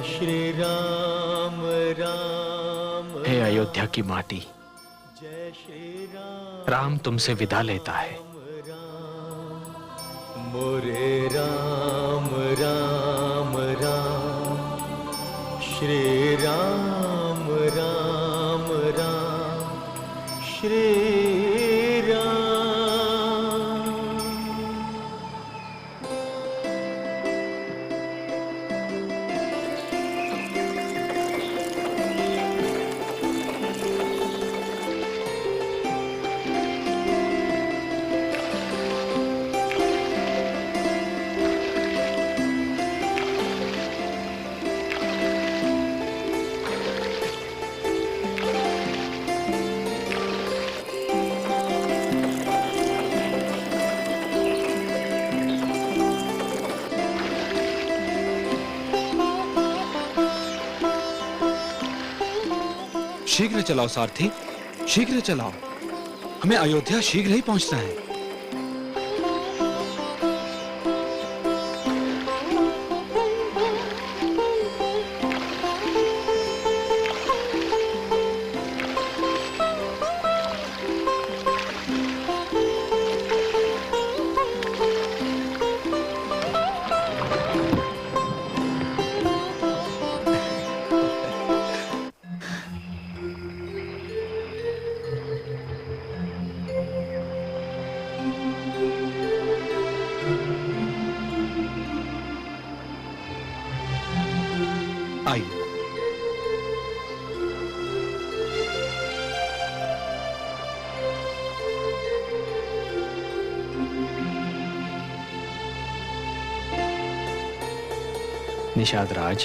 श्री राम राम। हे अयोध्या की माटी, जय श्री राम तुमसे विदा लेता है। मोरे राम राम राम, श्री राम राम राम, श्री राम। शीघ्र चलाओ सारथी, शीघ्र चलाओ, हमें अयोध्या शीघ्र ही पहुंचना है। आइए। निषाद राज,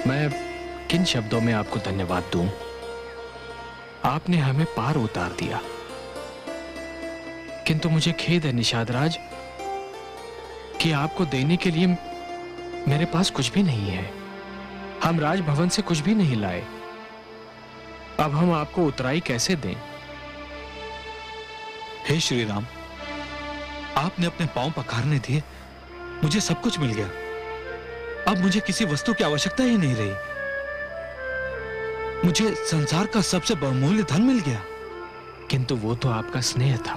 मैं किन शब्दों में आपको धन्यवाद दूं? आपने हमें पार उतार दिया। किंतु मुझे खेद है निषाद राज कि आपको देने के लिए मेरे पास कुछ भी नहीं है। हम राजभवन से कुछ भी नहीं लाए। अब हम आपको उतराई कैसे दें? हे श्री राम, आपने अपने पांव पखारने दिए, मुझे सब कुछ मिल गया। अब मुझे किसी वस्तु की आवश्यकता ही नहीं रही। मुझे संसार का सबसे बहुमूल्य धन मिल गया। किंतु वो तो आपका स्नेह था।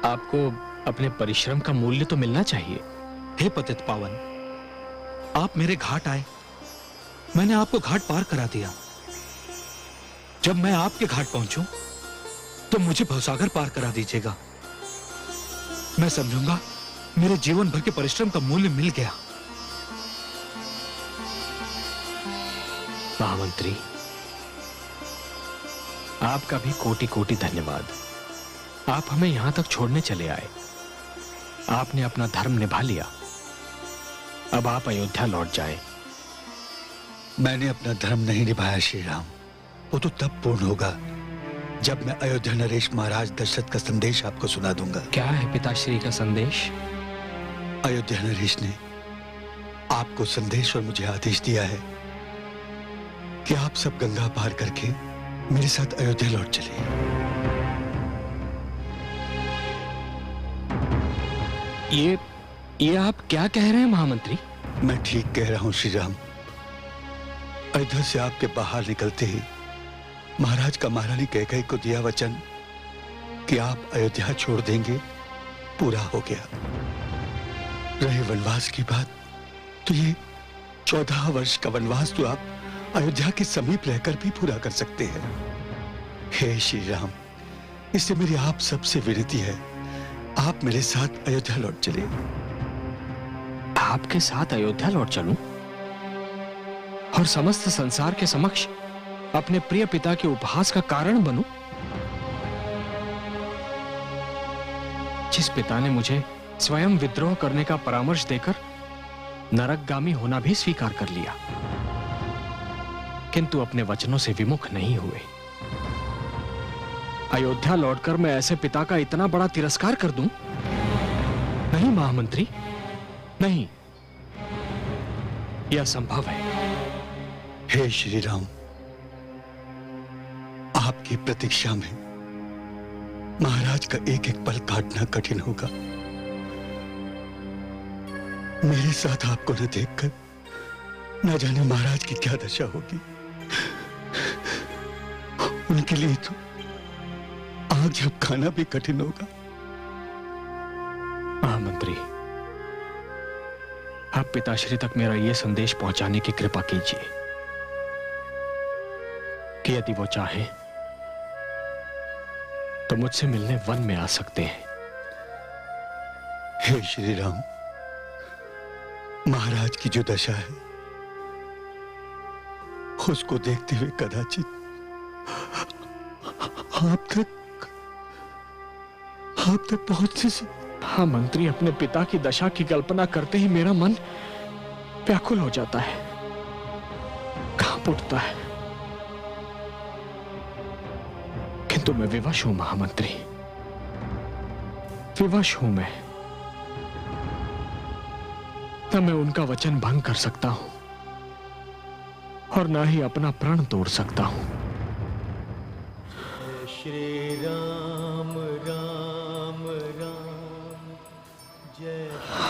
आपको अपने परिश्रम का मूल्य तो मिलना चाहिए। हे पतित पावन, आप मेरे घाट आए, मैंने आपको घाट पार करा दिया। जब मैं आपके घाट पहुंचूं, तो मुझे भवसागर पार करा दीजिएगा। मैं समझूंगा मेरे जीवन भर के परिश्रम का मूल्य मिल गया। महामंत्री, आपका भी कोटि कोटि धन्यवाद। आप हमें यहां तक छोड़ने चले आए। आपने अपना धर्म निभा लिया। अब आप अयोध्या लौट जाएं। मैंने अपना धर्म नहीं निभाया श्री राम। वो तो तब पूर्ण होगा जब मैं अयोध्या नरेश महाराज दशरथ का संदेश आपको सुना दूंगा। क्या है पिताश्री का संदेश? अयोध्या नरेश ने आपको संदेश और मुझे आदेश दिया है कि आप सब गंगा पार करके मेरे साथ अयोध्या लौट चलिए। ये आप क्या कह रहे हैं महामंत्री? मैं ठीक कह रहा हूं श्री राम। अयोध्या से आपके बाहर निकलते ही महाराज का महारानी कैकेयी को दिया वचन कि आप अयोध्या छोड़ देंगे, पूरा हो गया। रहे वनवास की बात, तो ये 14 वर्ष का वनवास तो आप अयोध्या के समीप रहकर भी पूरा कर सकते हैं। हे श्री राम, इससे मेरी आप सबसे विनती है, आप मेरे साथ अयोध्या लौट चलिए। आपके साथ अयोध्या लौट चलूं और समस्त संसार के समक्ष अपने प्रिय पिता के उपहास का कारण बनूं? जिस पिता ने मुझे स्वयं विद्रोह करने का परामर्श देकर नरकगामी होना भी स्वीकार कर लिया, किंतु अपने वचनों से विमुख नहीं हुए। अयोध्या लौटकर मैं ऐसे पिता का इतना बड़ा तिरस्कार कर दूं? नहीं महामंत्री, नहीं, यह असंभव है। हे श्री राम, आपकी प्रतीक्षा में महाराज का एक एक पल काटना कठिन होगा। मेरे साथ आपको न देखकर न जाने महाराज की क्या दशा होगी। उनके लिए तो आग जब खाना भी कठिन होगा। महामंत्री, आप पिताश्री तक मेरा यह संदेश पहुंचाने की कृपा कीजिए कि यदि वो चाहे तो मुझसे मिलने वन में आ सकते हैं। हे श्री राम, महाराज की जो दशा है उसको देखते हुए कदाचित आप तक पहुंचने से। हाँ मंत्री, अपने पिता की दशा की कल्पना करते ही मेरा मन व्याकुल हो जाता है, कांप उठता है। किंतु मैं विवश हूं महामंत्री, विवश हूं मैं। न मैं उनका वचन भंग कर सकता हूं और ना ही अपना प्राण तोड़ सकता हूं। श्री राम राम राम, जय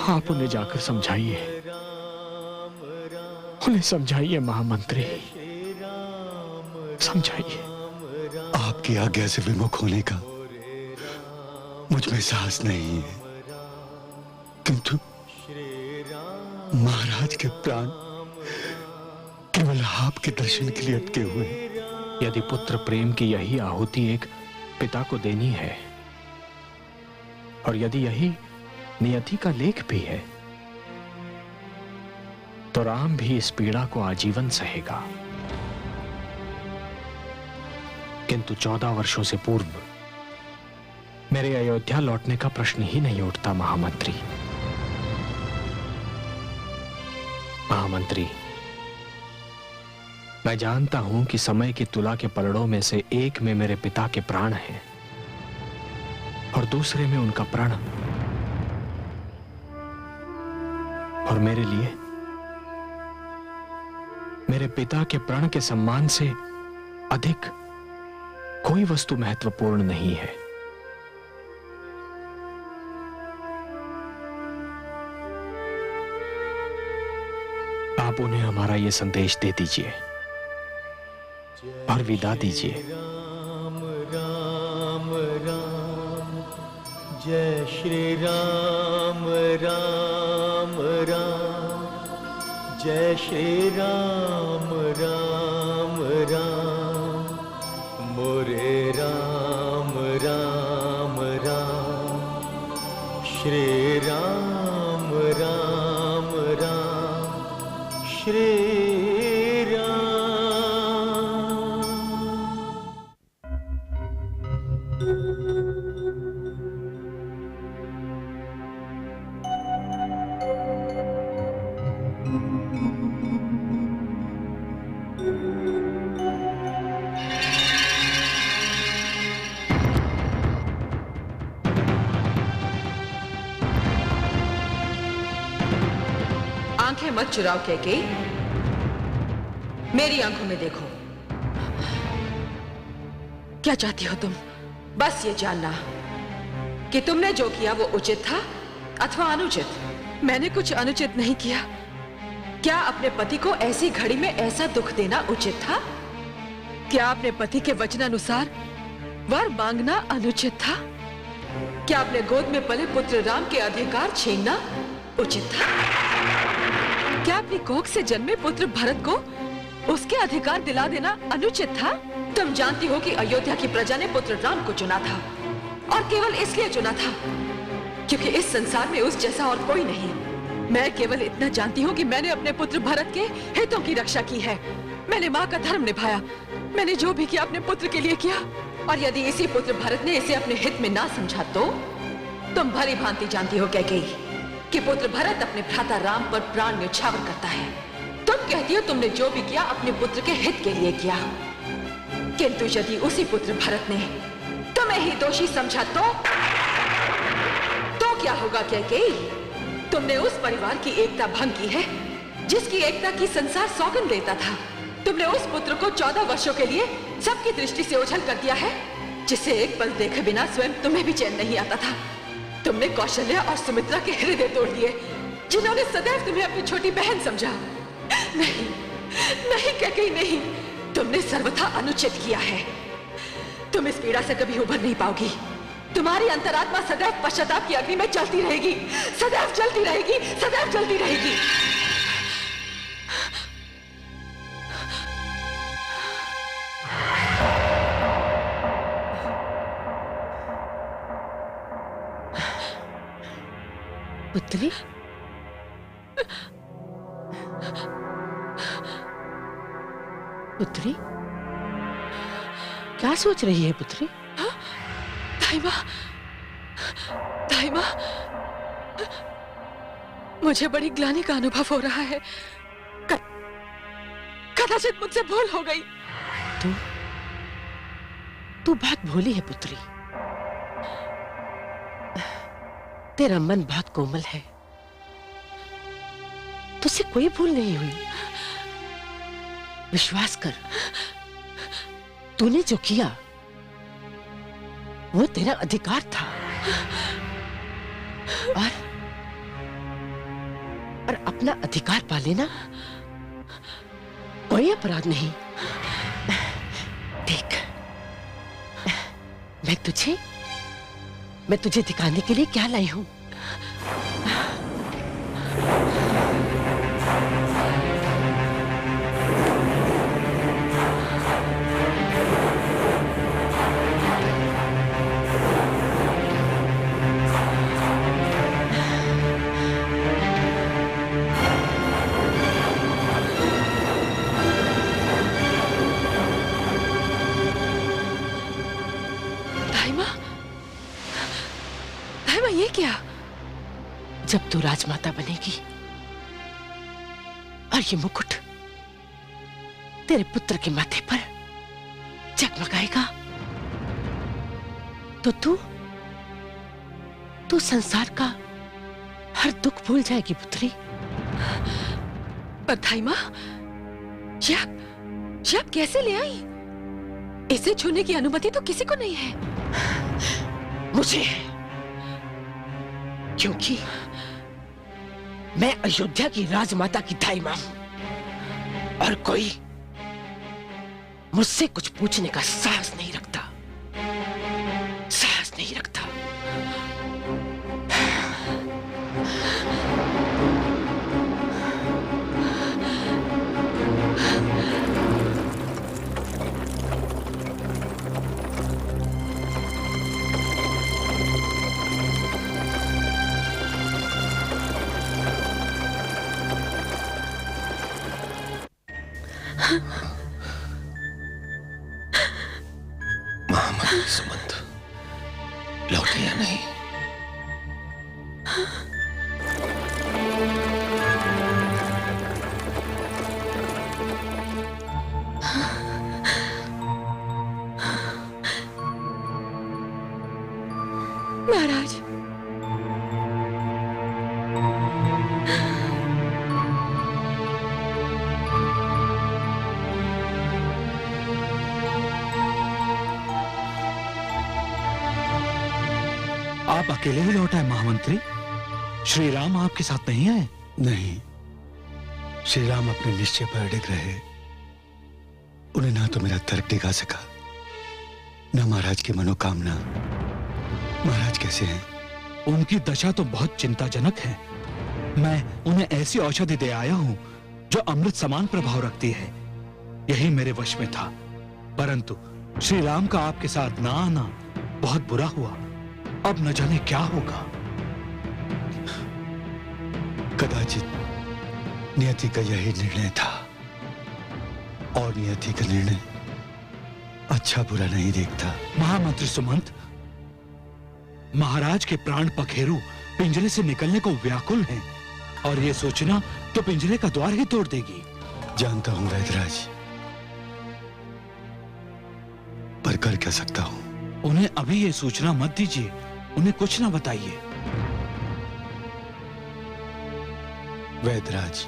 आप उन्हें जाकर समझाइए, राम राम, उन्हें समझाइए महामंत्री, श्री राम समझाइए। आपकी आज्ञा से विमुख होने का मुझ में साहस नहीं है, किंतु महाराज के प्राण केवल आपके दर्शन के लिए अटके हुए हैं। यदि पुत्र प्रेम की यही आहुति एक पिता को देनी है और यदि यही नियति का लेख भी है तो राम भी इस पीड़ा को आजीवन सहेगा। किंतु 14 वर्षों से पूर्व मेरे अयोध्या लौटने का प्रश्न ही नहीं उठता महामंत्री। महामंत्री, मैं जानता हूं कि समय की तुला के पलड़ों में से एक में मेरे पिता के प्राण हैं और दूसरे में उनका प्रण। और मेरे लिए मेरे पिता के प्रण के सम्मान से अधिक कोई वस्तु महत्वपूर्ण नहीं है। आप उन्हें हमारा यह संदेश दे दीजिए और विदा दीजिए। राम राम राम, जय श्री राम राम राम, जय श्री राम राम राम, मोरे राम राम राम, श्री राम राम राम, श्री राम। आंखें मत चुराओ कैकेयी, मेरी आंखों में देखो। क्या चाहती हो तुम? बस ये जानना कि तुमने जो किया वो उचित था अथवा अनुचित। मैंने कुछ अनुचित नहीं किया। क्या अपने पति को ऐसी घड़ी में ऐसा दुख देना उचित था? क्या अपने पति के वचनानुसार वर मांगना अनुचित था? क्या अपने गोद में पले पुत्र राम के अधिकार छीनना उचित था? क्या अपनी कोख से जन्मे पुत्र भरत को उसके अधिकार दिला देना अनुचित था? तुम जानती हो कि अयोध्या की प्रजा ने पुत्र राम को चुना था और केवल इसलिए चुना था क्योंकि इस संसार में उस जैसा और कोई नहीं। मैं केवल इतना जानती हूँ कि मैंने अपने पुत्र भरत के हितों की रक्षा की है। मैंने माँ का धर्म निभाया। मैंने जो भी किया अपने पुत्र के लिए किया। और यदि इसी पुत्र भरत ने इसे अपने हित में ना समझा तो तुम भली भांति जानती हो कैकेयी कि पुत्र भरत अपने भ्राता राम पर प्राण न्यौछावर करता है। तुम कहती हो तुमने जो भी किया अपने पुत्र के हित के लिए किया, किंतु यदि उसी पुत्र भरत ने तुम्हें ही दोषी समझा तो क्या होगा कैकेयी? तुमने उस परिवार की एकता भंग की है जिसकी एकता की संसार सौगंध देता था। तुमने उस पुत्र को 14 वर्षों के लिए सबकी दृष्टि से ओझल कर दिया है, जिसे एक पल देखे बिना स्वयं तुम्हें भी चैन नहीं आता था। तुमने कौशल्या और सुमित्रा के हृदय तोड़ दिए। जिन्होंने सदैव तुम्हें अपनी छोटी बहन समझा। नहीं, नहीं कैकेयी, नहीं, तुमने सर्वथा अनुचित किया है। तुम इस पीड़ा से कभी उभर नहीं पाओगी। तुम्हारी अंतरात्मा सदैव पश्चाताप की अग्नि में जलती रहेगी, सदैव जलती रहेगी, सदैव जलती रहेगी। पुत्री, पुत्री, क्या सोच रही है पुत्री? दाइमा, दाइमा, मुझे बड़ी ग्लानि का अनुभव हो रहा है। कदाचित मुझसे भूल हो गई। तू बहुत भोली है पुत्री। तेरा मन बहुत कोमल है, तुझसे कोई भूल नहीं हुई। विश्वास कर, तूने जो किया वो तेरा अधिकार था, और अपना अधिकार पा लेना कोई अपराध नहीं। देख, मैं तुझे दिखाने के लिए क्या लाई हूं। ये क्या? जब तू राजमाता बनेगी और ये मुकुट तेरे पुत्र के माथे पर जगमगाएगा, तो तू संसार का हर दुख भूल जाएगी पुत्री। पर धाई मां, ये आप कैसे ले आई? इसे छूने की अनुमति तो किसी को नहीं है। मुझे है, क्योंकि मैं अयोध्या की राजमाता की धाई मां हूं, और कोई मुझसे कुछ पूछने का साहस नहीं रखता, साहस नहीं रखता। महामंत्री सुमंत लौटे या नहीं? महाराज, आप अकेले ही लौट आए महामंत्री? श्री राम आपके साथ नहीं आए? नहीं, श्री राम अपने निश्चय पर अड़िग रहे। उन्हें ना तो मेरा तर्क दिखा सका, न महाराज की मनोकामना। महाराज कैसे हैं? उनकी दशा तो बहुत चिंताजनक है। मैं उन्हें ऐसी औषधि दे आया हूं जो अमृत समान प्रभाव रखती है। यही मेरे वश में था, परंतु श्री राम का आपके साथ ना आना बहुत बुरा हुआ। अब न जाने क्या होगा। कदाचित नियति का यही निर्णय था, और नियति का निर्णय अच्छा बुरा नहीं देखता। महामंत्री सुमंत, महाराज के प्राण पखेरु पिंजरे से निकलने को व्याकुल हैं, और ये सोचना तो पिंजरे का द्वार ही तोड़ देगी। जानता हूं वैदराज, पर कर क्या सकता हूं? उन्हें अभी ये सूचना मत दीजिए, उन्हें कुछ ना बताइए। वैदराज,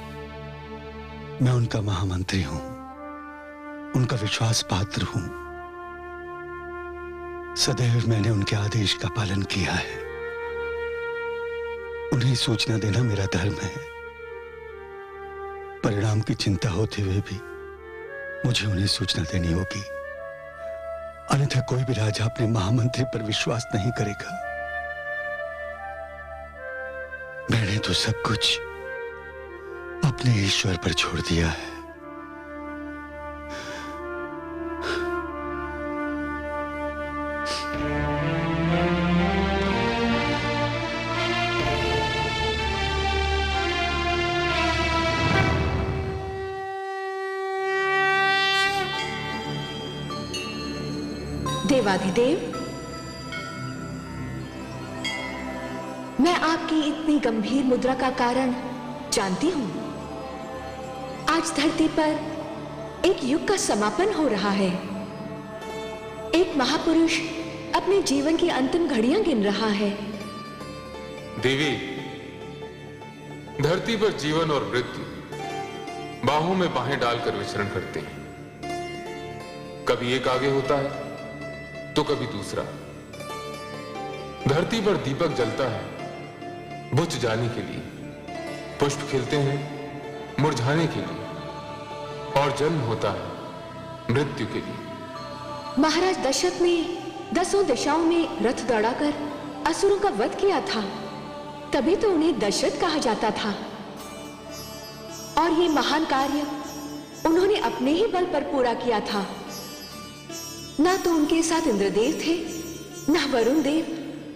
मैं उनका महामंत्री हूं, उनका विश्वास पात्र हूं। सदैव मैंने उनके आदेश का पालन किया है। उन्हें सूचना देना मेरा धर्म है। परिणाम की चिंता होते हुए भी मुझे उन्हें सूचना देनी होगी, अन्यथा कोई भी राजा अपने महामंत्री पर विश्वास नहीं करेगा। मैंने तो सब कुछ अपने ईश्वर पर छोड़ दिया है। देवाधिदेव, मैं आपकी इतनी गंभीर मुद्रा का कारण जानती हूं। आज धरती पर एक युग का समापन हो रहा है। एक महापुरुष अपने जीवन की अंतिम घड़ियां गिन रहा है। देवी, धरती पर जीवन और मृत्यु बाहों में बाहें डालकर विचरण करते हैं। कभी एक आगे होता है तो कभी दूसरा। धरती पर दीपक जलता है बुझ जाने के लिए, पुष्प खिलते हैं मुरझाने के लिए, और जन्म होता है मृत्यु के लिए। महाराज दशरथ ने 10 दिशाओं में रथ दौड़ाकर असुरों का वध किया था, तभी तो उन्हें दशरथ कहा जाता था। और ये महान कार्य उन्होंने अपने ही बल पर पूरा किया था। ना तो उनके साथ इंद्रदेव थे, ना वरुण देव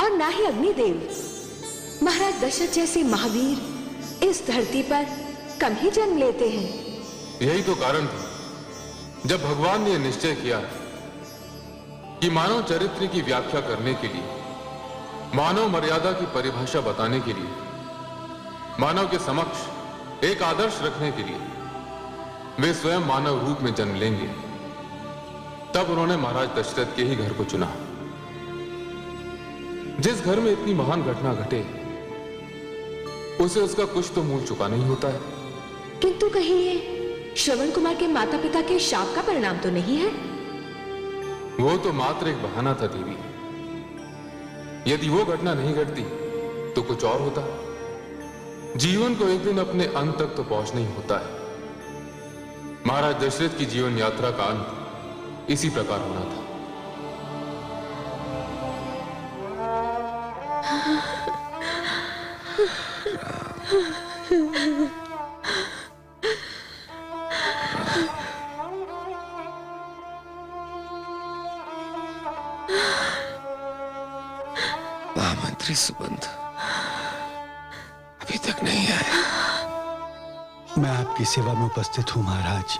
और ना ही अग्निदेव। महाराज दशरथ जैसे महावीर इस धरती पर कम ही जन्म लेते हैं। यही तो कारण था जब भगवान ने निश्चय किया कि मानव चरित्र की व्याख्या करने के लिए, मानव मर्यादा की परिभाषा बताने के लिए, मानव के समक्ष एक आदर्श रखने के लिए वे स्वयं मानव रूप में जन्म लेंगे। तब उन्होंने महाराज दशरथ के ही घर को चुना। जिस घर में इतनी महान घटना घटे उसे उसका कुछ तो मूल चुका नहीं होता है। किंतु कहीं ये श्रवण कुमार के माता पिता के शाप का परिणाम तो नहीं है? वो तो मात्र एक बहाना था देवी। यदि वो घटना नहीं घटती तो कुछ और होता। जीवन को एक दिन अपने अंत तक तो पहुंचना ही होता है। महाराज दशरथ की जीवन यात्रा का अंत इसी प्रकार होना था। महामंत्री सुबंध अभी तक नहीं आए। मैं आपकी सेवा में उपस्थित हूं महाराज।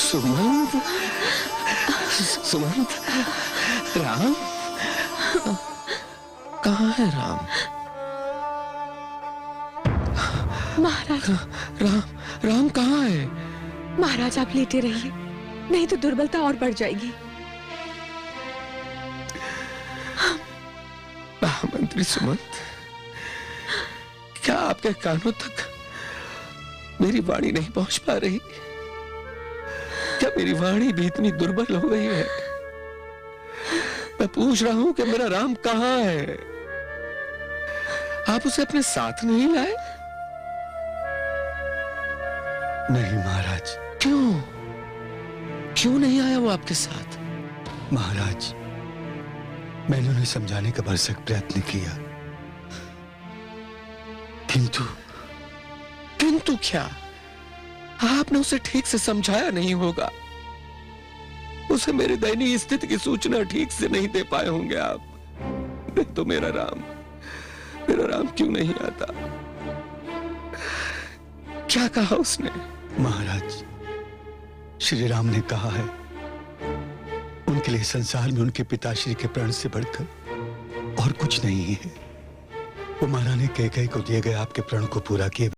सुमंत, सुमंत, राम कहाँ है? राम, महाराज, राम, राम कहाँ है? महाराज आप लेटे रहिए, नहीं तो दुर्बलता और बढ़ जाएगी। महामंत्री सुमंत, क्या आपके कानों तक मेरी वाणी नहीं पहुंच पा रही? क्या मेरी वाणी भी इतनी दुर्बल हो गई है? मैं पूछ रहा हूं कि मेरा राम कहाँ है? आप उसे अपने साथ नहीं लाए? नहीं महाराज। क्यों? क्यों नहीं आया वो आपके साथ? महाराज, मैंने उन्हें समझाने का भरसक प्रयत्न किया, किंतु क्या? आपने उसे ठीक से समझाया नहीं होगा। उसे मेरी दयनीय स्थिति की सूचना ठीक से नहीं दे पाए होंगे आप। नहीं तो मेरा राम क्यों नहीं आता? क्या कहा उसने? महाराज, श्री राम ने कहा है उनके लिए संसार में उनके पिताश्री के प्राण से बढ़कर और कुछ नहीं है। वो महारानी कैकेयी को दिए गए आपके प्रण को पूरा किए